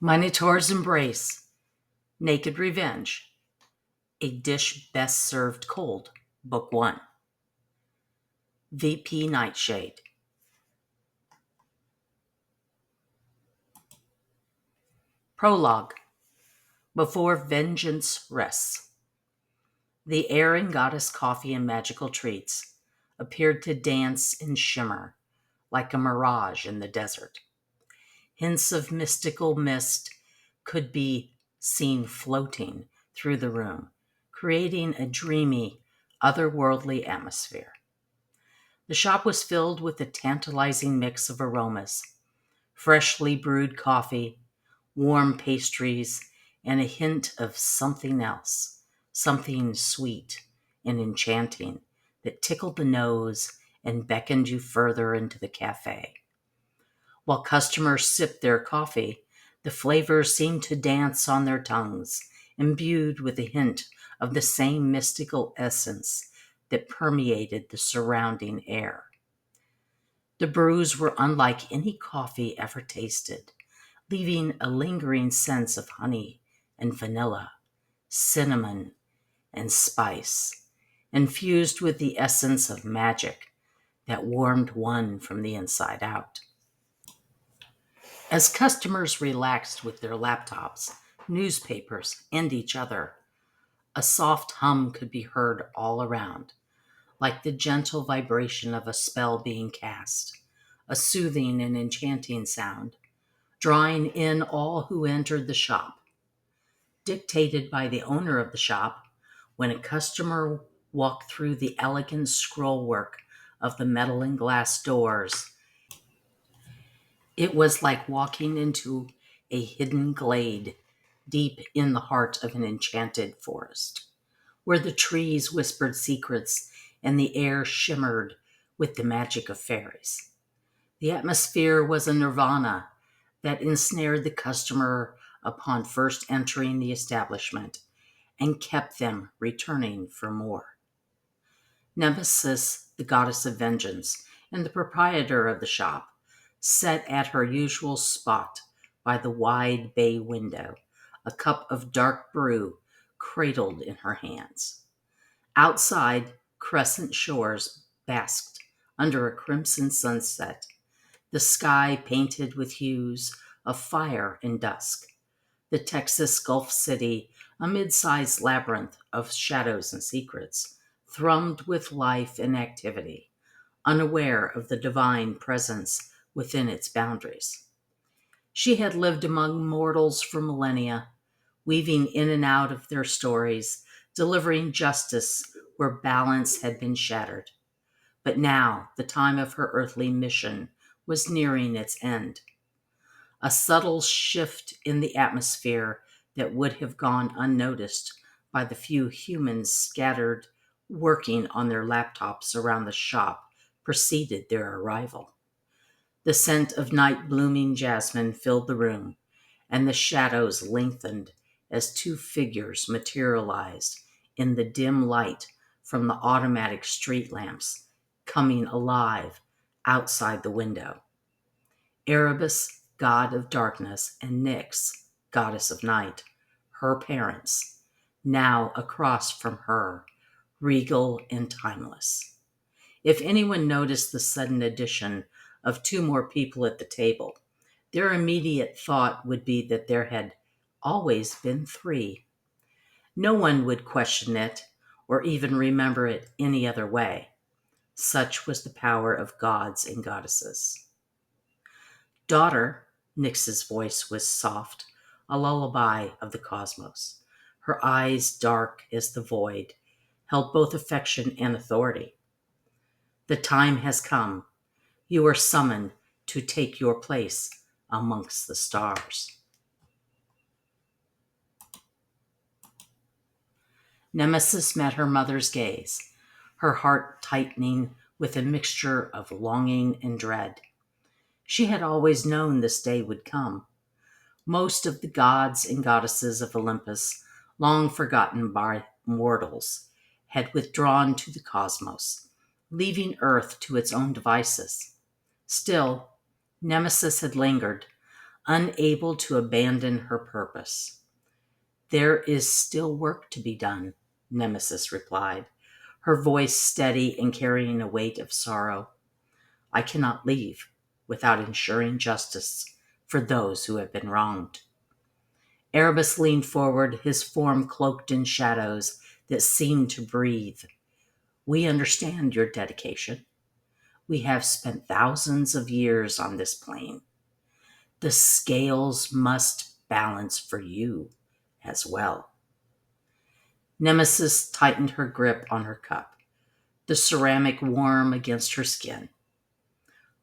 Minotaur's Embrace, Naked Revenge, A Dish Best Served Cold, Book 1. VPNightshade. Prologue. Before Vengeance Rests. The air and goddess coffee and magical treats appeared to dance and shimmer like a mirage in the desert. Hints of mystical mist could be seen floating through the room, creating a dreamy, otherworldly atmosphere. The shop was filled with a tantalizing mix of aromas: freshly brewed coffee, warm pastries, and a hint of something else, something sweet and enchanting that tickled the nose and beckoned you further into the cafe. While customers sipped their coffee, the flavors seemed to dance on their tongues, imbued with a hint of the same mystical essence that permeated the surrounding air. The brews were unlike any coffee ever tasted, leaving a lingering sense of honey and vanilla, cinnamon and spice, infused with the essence of magic that warmed one from the inside out. As customers relaxed with their laptops, newspapers, and each other, a soft hum could be heard all around, like the gentle vibration of a spell being cast, a soothing and enchanting sound, drawing in all who entered the shop. Dictated by the owner of the shop, when a customer walked through the elegant scrollwork of the metal and glass doors, it was like walking into a hidden glade deep in the heart of an enchanted forest, where the trees whispered secrets and the air shimmered with the magic of fairies. The atmosphere was a nirvana that ensnared the customer upon first entering the establishment and kept them returning for more. Nemesis, the goddess of vengeance, and the proprietor of the shop, sat at her usual spot by the wide bay window, a cup of dark brew cradled in her hands. Outside, crescent shores basked under a crimson sunset, the sky painted with hues of fire and dusk. The Texas Gulf City, a mid-sized labyrinth of shadows and secrets, thrummed with life and activity, unaware of the divine presence within its boundaries. She had lived among mortals for millennia, weaving in and out of their stories, delivering justice where balance had been shattered. But now the time of her earthly mission was nearing its end. A subtle shift in the atmosphere that would have gone unnoticed by the few humans scattered working on their laptops around the shop preceded their arrival. The scent of night blooming jasmine filled the room, and the shadows lengthened as two figures materialized in the dim light from the automatic street lamps coming alive outside the window. Erebus, god of darkness, and Nyx, goddess of night, her parents, now across from her, regal and timeless. If anyone noticed the sudden addition of two more people at the table, their immediate thought would be that there had always been three. No one would question it or even remember it any other way. Such was the power of gods and goddesses. Daughter, Nyx's voice was soft, a lullaby of the cosmos. Her eyes, dark as the void, held both affection and authority. The time has come. You are summoned to take your place amongst the stars. Nemesis met her mother's gaze, her heart tightening with a mixture of longing and dread. She had always known this day would come. Most of the gods and goddesses of Olympus, long forgotten by mortals, had withdrawn to the cosmos, leaving Earth to its own devices. Still, Nemesis had lingered, unable to abandon her purpose. "There is still work to be done," Nemesis replied, her voice steady and carrying a weight of sorrow. "I cannot leave without ensuring justice for those who have been wronged." Erebus leaned forward, his form cloaked in shadows that seemed to breathe. "We understand your dedication. We have spent thousands of years on this plane. The scales must balance for you as well." Nemesis tightened her grip on her cup, the ceramic warm against her skin.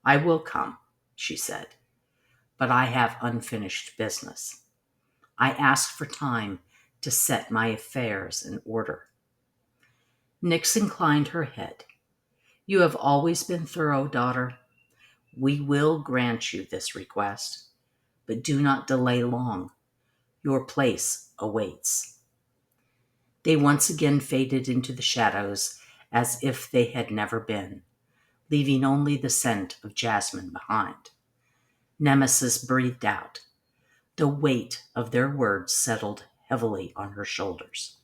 "I will come," she said, "but I have unfinished business. I asked for time to set my affairs in order." Nyx inclined her head. "You have always been thorough, daughter. We will grant you this request, but do not delay long. Your place awaits." They once again faded into the shadows as if they had never been, leaving only the scent of jasmine behind. Nemesis breathed out. The weight of their words settled heavily on her shoulders.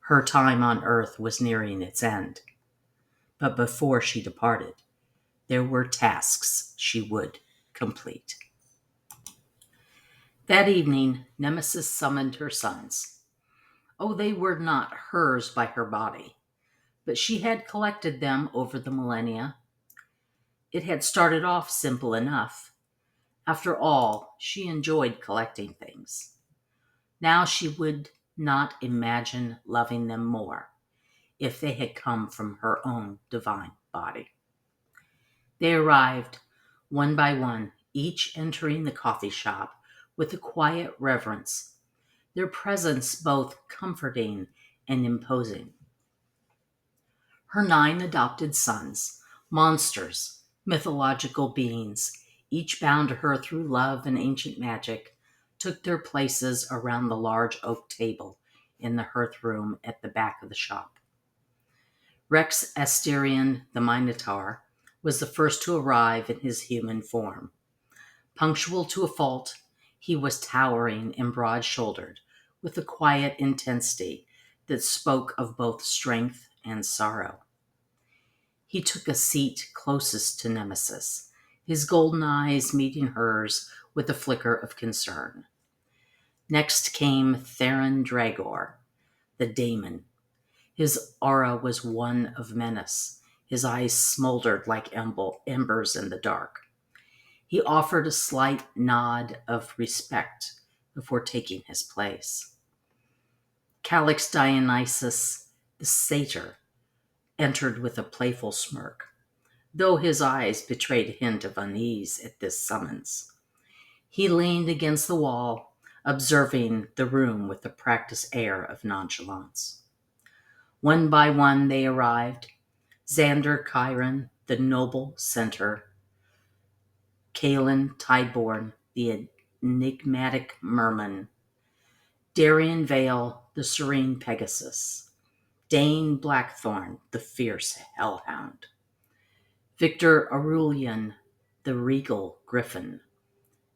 Her time on earth was nearing its end. But before she departed, there were tasks she would complete. That evening, Nemesis summoned her sons. Oh, they were not hers by her body, but she had collected them over the millennia. It had started off simple enough. After all, she enjoyed collecting things. Now she would not imagine loving them more if they had come from her own divine body. They arrived one by one, each entering the coffee shop with a quiet reverence, their presence both comforting and imposing. Her 9 adopted sons, monsters, mythological beings, each bound to her through love and ancient magic, took their places around the large oak table in the hearth room at the back of the shop. Rex Asterion, the Minotaur, was the first to arrive in his human form. Punctual to a fault, he was towering and broad-shouldered, with a quiet intensity that spoke of both strength and sorrow. He took a seat closest to Nemesis, his golden eyes meeting hers with a flicker of concern. Next came Theron Dragor, the daemon. His aura was one of menace. His eyes smoldered like embers in the dark. He offered a slight nod of respect before taking his place. Calix Dionysus, the satyr, entered with a playful smirk, though his eyes betrayed a hint of unease at this summons. He leaned against the wall, observing the room with a practiced air of nonchalance. One by one they arrived: Xander Chiron, the noble centaur; Kalen Tideborn, the enigmatic merman; Darian Vale, the serene Pegasus; Dane Blackthorn, the fierce hellhound; Victor Aurelian, the regal griffin;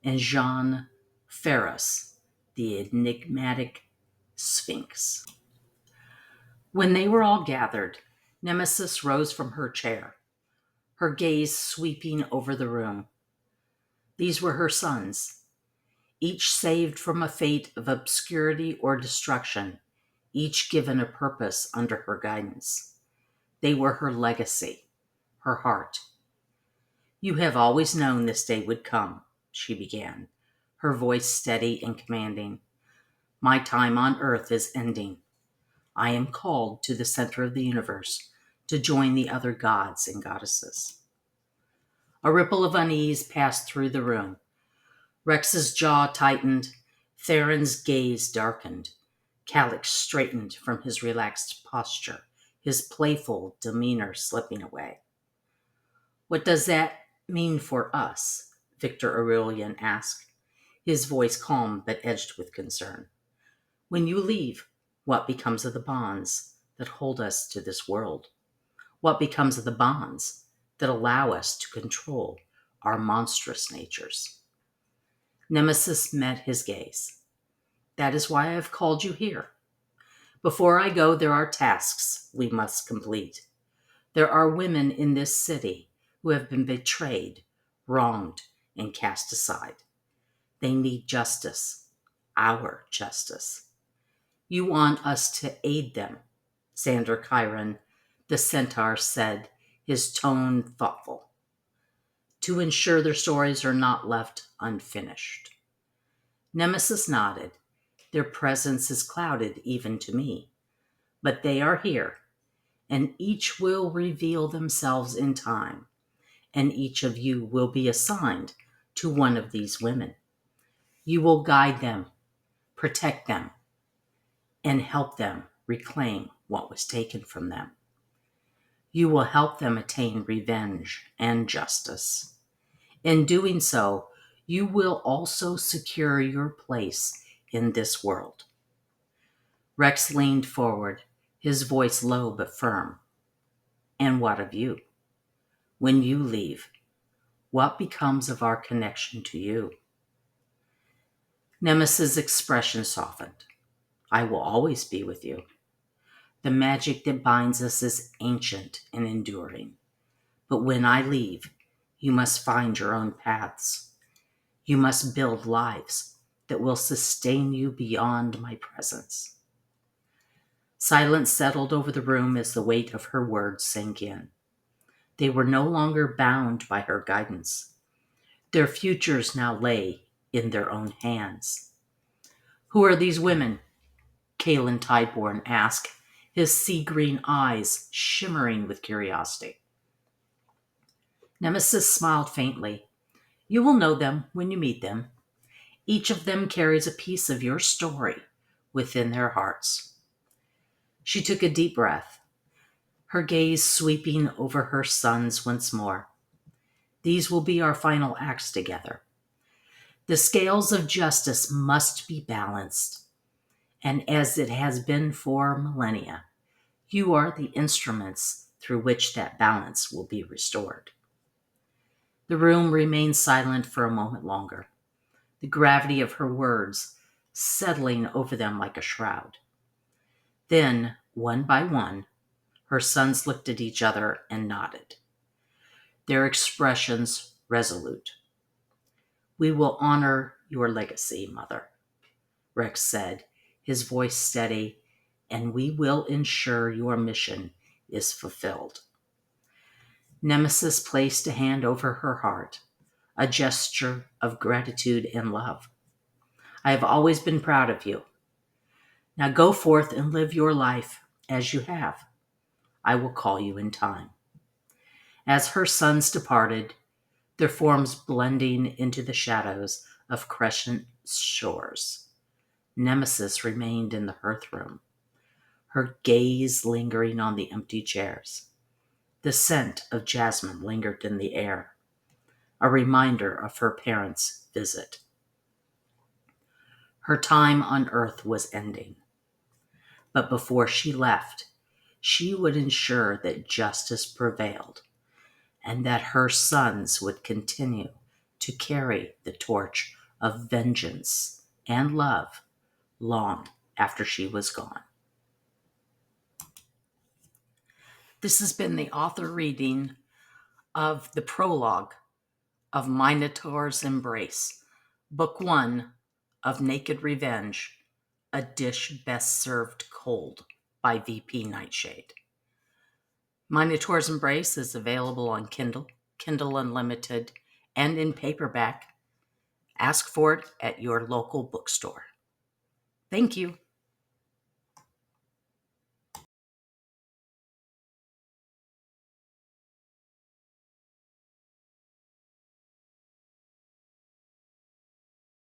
and Jean Ferrus, the enigmatic sphinx. When they were all gathered, Nemesis rose from her chair, her gaze sweeping over the room. These were her sons, each saved from a fate of obscurity or destruction, each given a purpose under her guidance. They were her legacy, her heart. "You have always known this day would come," she began, her voice steady and commanding. "My time on earth is ending. I am called to the center of the universe to join the other gods and goddesses." A ripple of unease passed through the room. Rex's jaw tightened, Theron's gaze darkened. Calix straightened from his relaxed posture, his playful demeanor slipping away. "What does that mean for us?" Victor Aurelian asked, his voice calm but edged with concern. "When you leave, what becomes of the bonds that hold us to this world? What becomes of the bonds that allow us to control our monstrous natures?" Nemesis met his gaze. That is why I have called you here. Before I go, there are tasks we must complete. There are women in this city who have been betrayed, wronged, and cast aside. They need justice, our justice. You want us to aid them, Xander Chiron, the centaur, said, his tone thoughtful, to ensure their stories are not left unfinished. Nemesis nodded. Their presence is clouded even to me, but they are here, and each will reveal themselves in time, and each of you will be assigned to one of these women. You will guide them, protect them, and help them reclaim what was taken from them. You will help them attain revenge and justice. In doing so, you will also secure your place in this world. Rex leaned forward, his voice low but firm. And what of you? When you leave, what becomes of our connection to you? Nemesis' expression softened. I will always be with you. The magic that binds us is ancient and enduring. But when I leave, you must find your own paths. You must build lives that will sustain you beyond my presence. Silence settled over the room as the weight of her words sank in. They were no longer bound by her guidance. Their futures now lay in their own hands. Who are these women? Kalen Tyborn asked, his sea-green eyes shimmering with curiosity. Nemesis smiled faintly. You will know them when you meet them. Each of them carries a piece of your story within their hearts. She took a deep breath, her gaze sweeping over her sons once more. These will be our final acts together. The scales of justice must be balanced, and as it has been for millennia, you are the instruments through which that balance will be restored. The room remained silent for a moment longer, the gravity of her words settling over them like a shroud. Then, one by one, her sons looked at each other and nodded, their expressions resolute. We will honor your legacy, Mother, Rex said, his voice steady, and we will ensure your mission is fulfilled. Nemesis placed a hand over her heart, a gesture of gratitude and love. I have always been proud of you. Now go forth and live your life as you have. I will call you in time. As her sons departed, their forms blending into the shadows of crescent shores, Nemesis remained in the hearth room, her gaze lingering on the empty chairs. The scent of jasmine lingered in the air, a reminder of her parents' visit. Her time on earth was ending, but before she left, she would ensure that justice prevailed and that her sons would continue to carry the torch of vengeance and love long after she was gone. This has been the author reading of the prologue of Minotaur's Embrace, Book 1 of Naked Revenge, A Dish Best Served Cold by VPNightshade. Minotaur's Embrace is available on Kindle, Kindle Unlimited, and in paperback. Ask for it at your local bookstore. Thank you.